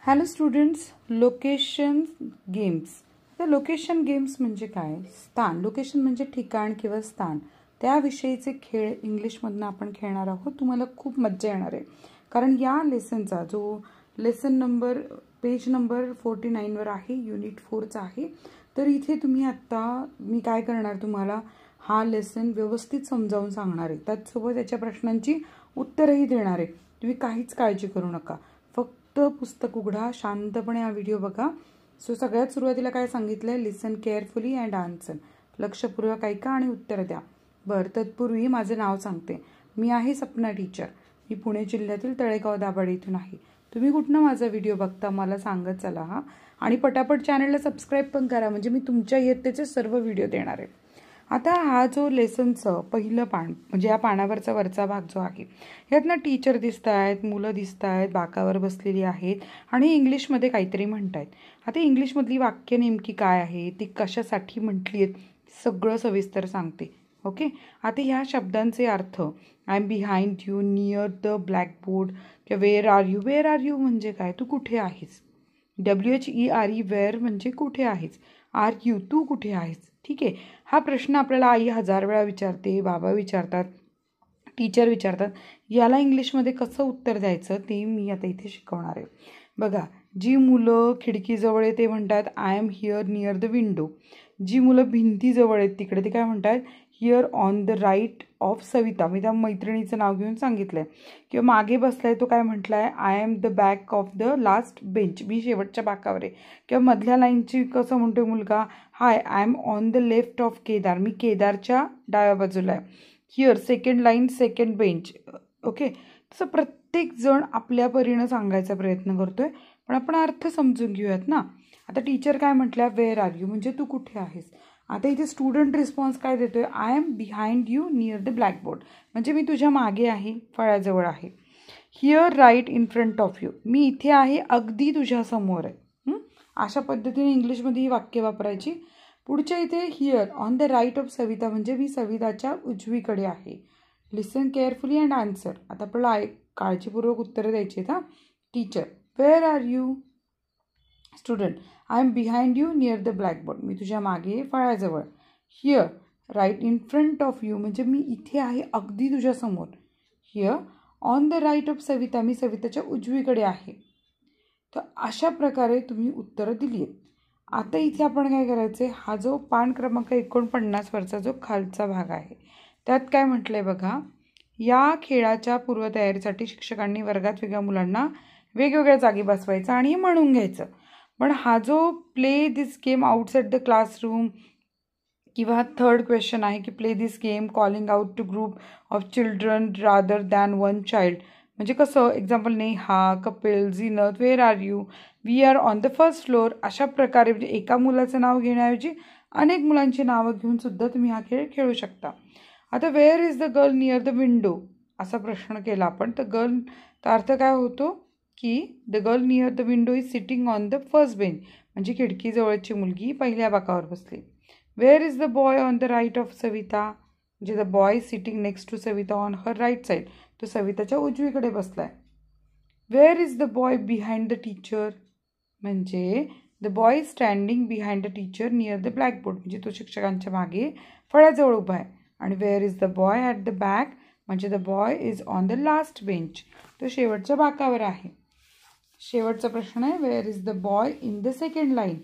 Hello students, location games. तर location games म्हणजे काय? स्थान. लोकेशन म्हणजे ठिकाण किंवा स्थान. त्याविषयीचे खेळ इंग्लिशमधनं आपण खेळणार आहोत. तुम्हाला खूप मज्जा येणार आहे, कारण या लेसनचा जो लेसन नंबर पेज नंबर 49वर आहे, युनिट 4चा आहे. तर इथे तुम्ही आत्ता मी काय करणार, तुम्हाला हा लेसन व्यवस्थित समजावून सांगणार आहे. त्याचसोबत त्याच्या प्रश्नांची उत्तरही देणार आहे. तुम्ही काहीच काळजी करू नका. फक्त पुस्तक उघडा, शांतपणे हा व्हिडिओ बघा. सो सगळ्यात सुरुवातीला काय सांगितलं आहे, लिसन केअरफुली अँड आन्सर. लक्षपूर्वक ऐका आणि उत्तर द्या. बरं, तत्पूर्वी माझं नाव सांगते. मी आहे सपना टीचर. मी पुणे जिल्ह्यातील तळेगाव दाभाडे इथून आहे. तुम्ही कुठनं माझा व्हिडिओ बघता मला सांगत चला हा. आणि पटापट चॅनलला सबस्क्राईब पण करा, म्हणजे मी तुमच्या इयत्तेचे सर्व व्हिडिओ देणार आहे. आता हा जो लेसनचं पहिलं पान, म्हणजे या पानावरचा वरचा भाग जो आहे, यातनं टीचर दिसत आहेत, मुलं दिसत आहेत, बाकावर बसलेली आहेत आणि इंग्लिशमध्ये काहीतरी म्हणत आहेत. आता इंग्लिशमधली वाक्य नेमकी काय आहे, ती कशासाठी म्हटली आहेत, सगळं सविस्तर सांगते. ओके. आता ह्या शब्दांचे अर्थ, I am behind you, near the blackboard, किंवा where are you. Where are you म्हणजे काय, तू कुठे आहेस. WHERE वेअर म्हणजे कुठे आहेस. आर यू तू कुठे आहेस. ठीक आहे. हा प्रश्न आपल्याला आई 1000 वेळा विचारते, बाबा विचारतात, टीचर विचारतात. याला इंग्लिशमध्ये कसं उत्तर द्यायचं ते मी आता इथे शिकवणार आहे. बघा, जी मुलं खिडकीजवळ आहे ते म्हणतात I am here near the window. जी मुलं भिंतीजवळ आहेत तिकडे ते काय म्हणतात, here on the right of Savita. मी त्या मैत्रिणीचं नाव घेऊन सांगितलं आहे. किंवा मागे बसलाय तो काय म्हटलं आहे, I am the back of the last bench. मी शेवटच्या बाकावर आहे. किंवा मधल्या लाईनची कसं म्हणतोय मुलगा, hi I am on the left of Kedar. मी केदारच्या डाव्या बाजूला आहे. Here second line second bench. Okay. तसं प्रत्येक जण आपल्या परीनं सांगायचा प्रयत्न करतोय, पण आपण अर्थ समजून घेऊयात ना. आता टीचर काय म्हटल्या, वेअर आर यू म्हणजे तू कुठे आहेस. आता इथे स्टुडंट रिस्पॉन्स काय देतोय, I am behind you near the blackboard म्हणजे मी तुझ्या मागे आहे, फळ्याजवळ आहे. Here right in front of you, मी इथे आहे, अगदी तुझ्या समोर आहे. अशा पद्धतीने इंग्लिशमध्ये ही वाक्य वापरायची. पुढच्या इथे here on the right of Savita म्हणजे मी सविताच्या उजवीकडे आहे. Listen carefully and answer. आता आपल्याला काळजीपूर्वक उत्तरं द्यायची आहेत. Teacher, where are you. Student, I am behind you near the blackboard, मी तुझ्या मागे फळ्याजवळ. Here right in front of you म्हणजे मी इथे आहे, अगदी तुझ्या समोर. Here on the right of Savita, मी सविताच्या उजवीकडे आहे. तर अशा प्रकारे तुम्ही उत्तरं दिली आहेत. आता इथे आपण काय करायचं आहे, हा जो पान क्रमांक 49वरचा जो खालचा भाग आहे त्यात काय म्हटलं आहे बघा, या खेळाच्या पूर्वतयारीसाठी शिक्षकांनी वर्गात वेगळ्या मुलांना वेगवेगळ्या जागी बसवायचं आणि म्हणून घ्यायचं. पण हा जो play this game outside the classroom किंवा थर्ड क्वेश्चन आहे की play this game calling out to group of children rather than one child. म्हणजे कसं, example Neha, Kapil, Zeenat, where are you, we are on the first floor. अशा प्रकारे म्हणजे एका मुलाचं नाव घेण्याऐवजी अनेक मुलांची नावं घेऊन सुद्धा तुम्ही हा खेळ खेळू शकता. आता wear is the girl near the window असा प्रश्न केला आपण, तर गर्लचा अर्थ काय होतो की the girl near the window is sitting on the first bench म्हणजे खिडकीजवळची मुलगी पहिल्या बाकावर बसली. Where is the boy on the right of Savita म्हणजे the boy sitting next to Savita on her right side, तो सविताच्या उजवीकडे बसलाय. Where is the boy behind the teacher म्हणजे the boy standing behind the teacher near the blackboard म्हणजे तो शिक्षकांच्या मागे फळ्याजवळ उभा आहे. आणि wear is the boy at the back म्हणजे the boy is on the last bench, तो शेवटच्या बाकावर आहे. शेवटचा प्रश्न आहे, where is the boy in the second line,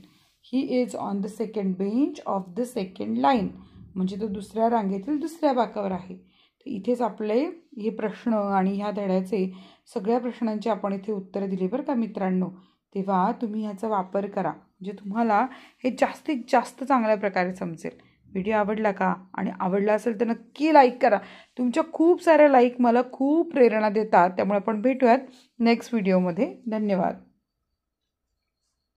he is on the second bench of the second line म्हणजे तो दुसऱ्या रांगेतील दुसऱ्या बाकावर आहे. तर इथेच आपले हे प्रश्न आणि ह्या धड्याचे सगळ्या प्रश्नांची आपण इथे उत्तरं दिली बरं का मित्रांनो. तेव्हा तुम्ही ह्याचा वापर करा, म्हणजे तुम्हाला हे जास्तीत जास्त चांगल्या प्रकारे समजेल. व्हिडिओ आवडला का, आणि आवडला असेल तर नक्की लाईक करा. तुमच्या खूप साऱ्या लाईक मला खूप प्रेरणा देतात. त्यामुळे आपण भेटूयात नेक्स्ट व्हिडिओमध्ये. धन्यवाद.